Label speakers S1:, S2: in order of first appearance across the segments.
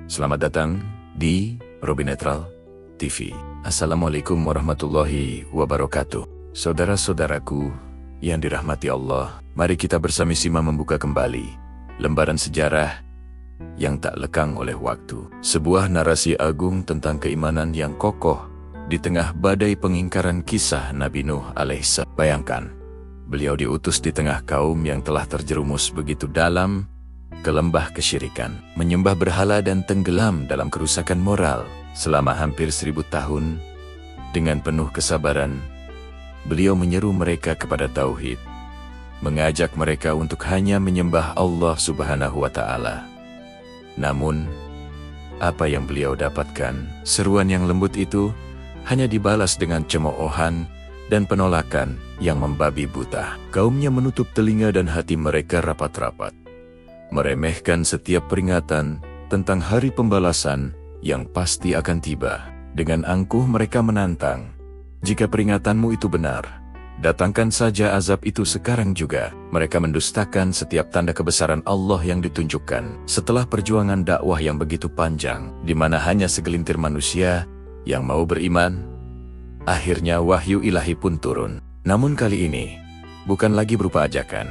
S1: Selamat datang di Robi Netral TV. Assalamualaikum warahmatullahi wabarakatuh. Saudara-saudaraku yang dirahmati Allah, mari kita bersama-sama membuka kembali lembaran sejarah yang tak lekang oleh waktu. Sebuah narasi agung tentang keimanan yang kokoh di tengah badai pengingkaran kisah Nabi Nuh alaihissalam. Bayangkan, beliau diutus di tengah kaum yang telah terjerumus begitu dalam ke lembah kesyirikan, menyembah berhala dan tenggelam dalam kerusakan moral selama hampir 1000 tahun. Dengan penuh kesabaran, beliau menyeru mereka kepada tauhid, mengajak mereka untuk hanya menyembah Allah Subhanahu wa Ta'ala. Namun, apa yang beliau dapatkan? Seruan yang lembut itu hanya dibalas dengan cemoohan dan penolakan yang membabi buta. Kaumnya menutup telinga dan hati mereka rapat-rapat, meremehkan setiap peringatan tentang hari pembalasan yang pasti akan tiba. Dengan angkuh mereka menantang, jika peringatanmu itu benar, datangkan saja azab itu sekarang juga. Mereka mendustakan setiap tanda kebesaran Allah yang ditunjukkan. Setelah perjuangan dakwah yang begitu panjang, di mana hanya segelintir manusia yang mau beriman, akhirnya wahyu ilahi pun turun. Namun kali ini, bukan lagi berupa ajakan,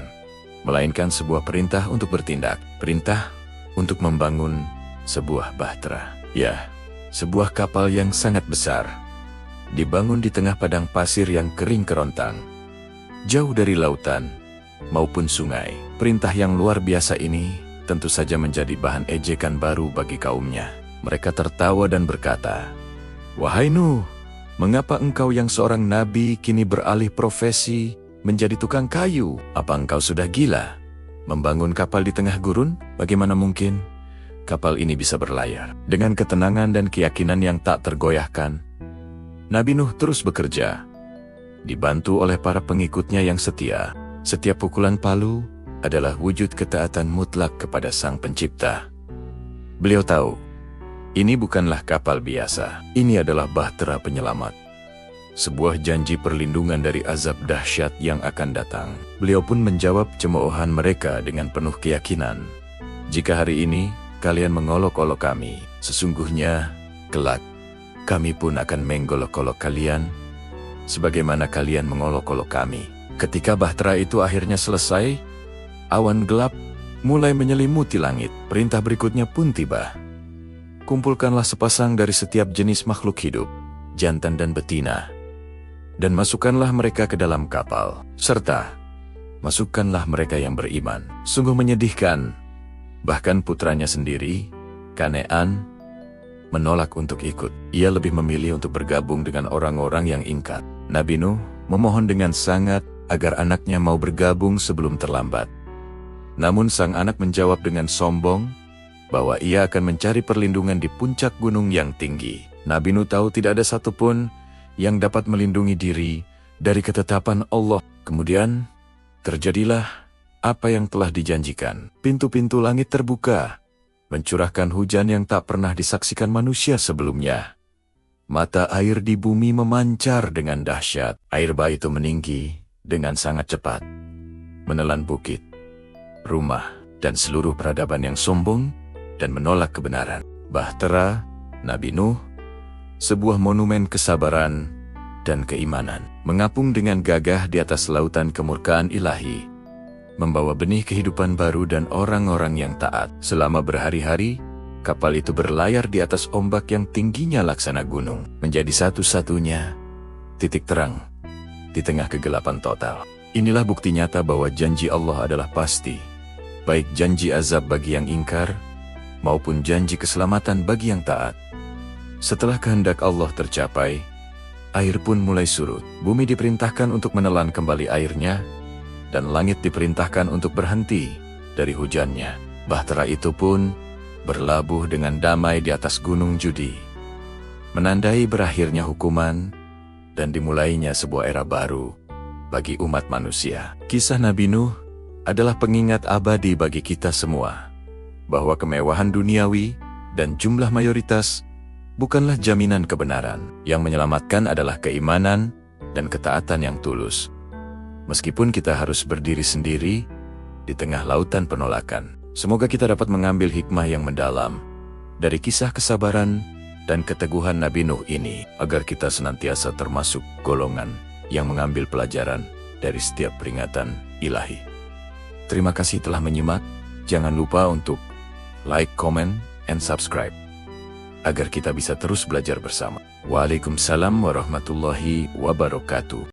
S1: melainkan sebuah perintah untuk bertindak. Perintah untuk membangun sebuah bahtera. Ya, sebuah kapal yang sangat besar, dibangun di tengah padang pasir yang kering kerontang, jauh dari lautan maupun sungai. Perintah yang luar biasa ini tentu saja menjadi bahan ejekan baru bagi kaumnya. Mereka tertawa dan berkata, "Wahai Nuh, mengapa engkau yang seorang nabi kini beralih profesi menjadi tukang kayu? Apa engkau sudah gila? Membangun kapal di tengah gurun? Bagaimana mungkin kapal ini bisa berlayar?" Dengan ketenangan dan keyakinan yang tak tergoyahkan, Nabi Nuh terus bekerja, dibantu oleh para pengikutnya yang setia. Setiap pukulan palu adalah wujud ketaatan mutlak kepada Sang Pencipta. Beliau tahu, ini bukanlah kapal biasa, ini adalah bahtera penyelamat. Sebuah janji perlindungan dari azab dahsyat yang akan datang. Beliau pun menjawab cemoohan mereka dengan penuh keyakinan. "Jika hari ini kalian mengolok-olok kami, sesungguhnya kelak kami pun akan menggolok-olok kalian, sebagaimana kalian mengolok-olok kami." Ketika bahtera itu akhirnya selesai, awan gelap mulai menyelimuti langit. Perintah berikutnya pun tiba. "Kumpulkanlah sepasang dari setiap jenis makhluk hidup, jantan dan betina, dan masukkanlah mereka ke dalam kapal, serta masukkanlah mereka yang beriman." Sungguh menyedihkan, bahkan putranya sendiri, Kanean, menolak untuk ikut. Ia lebih memilih untuk bergabung dengan orang-orang yang ingkar. Nabi Nuh memohon dengan sangat agar anaknya mau bergabung sebelum terlambat. Namun sang anak menjawab dengan sombong bahwa ia akan mencari perlindungan di puncak gunung yang tinggi. Nabi Nuh tahu tidak ada satupun yang dapat melindungi diri dari ketetapan Allah. Kemudian terjadilah apa yang telah dijanjikan. Pintu-pintu langit terbuka, mencurahkan hujan yang tak pernah disaksikan manusia sebelumnya. Mata air di bumi memancar dengan dahsyat. Air bah itu meninggi dengan sangat cepat, menelan bukit, rumah, dan seluruh peradaban yang sombong dan menolak kebenaran. Bahtera Nabi Nuh, sebuah monumen kesabaran dan keimanan, mengapung dengan gagah di atas lautan kemurkaan ilahi, membawa benih kehidupan baru dan orang-orang yang taat. Selama berhari-hari, kapal itu berlayar di atas ombak yang tingginya laksana gunung, menjadi satu-satunya titik terang di tengah kegelapan total. Inilah bukti nyata bahwa janji Allah adalah pasti, baik janji azab bagi yang ingkar, maupun janji keselamatan bagi yang taat. Setelah kehendak Allah tercapai, air pun mulai surut. Bumi diperintahkan untuk menelan kembali airnya, dan langit diperintahkan untuk berhenti dari hujannya. Bahtera itu pun berlabuh dengan damai di atas gunung Judi, menandai berakhirnya hukuman dan dimulainya sebuah era baru bagi umat manusia. Kisah Nabi Nuh adalah pengingat abadi bagi kita semua, bahwa kemewahan duniawi dan jumlah mayoritas bukanlah jaminan kebenaran. Yang menyelamatkan adalah keimanan dan ketaatan yang tulus. Meskipun kita harus berdiri sendiri di tengah lautan penolakan. Semoga kita dapat mengambil hikmah yang mendalam dari kisah kesabaran dan keteguhan Nabi Nuh ini, agar kita senantiasa termasuk golongan yang mengambil pelajaran dari setiap peringatan ilahi. Terima kasih telah menyimak. Jangan lupa untuk like, comment, and subscribe, agar kita bisa terus belajar bersama. Waalaikumsalam warahmatullahi wabarakatuh.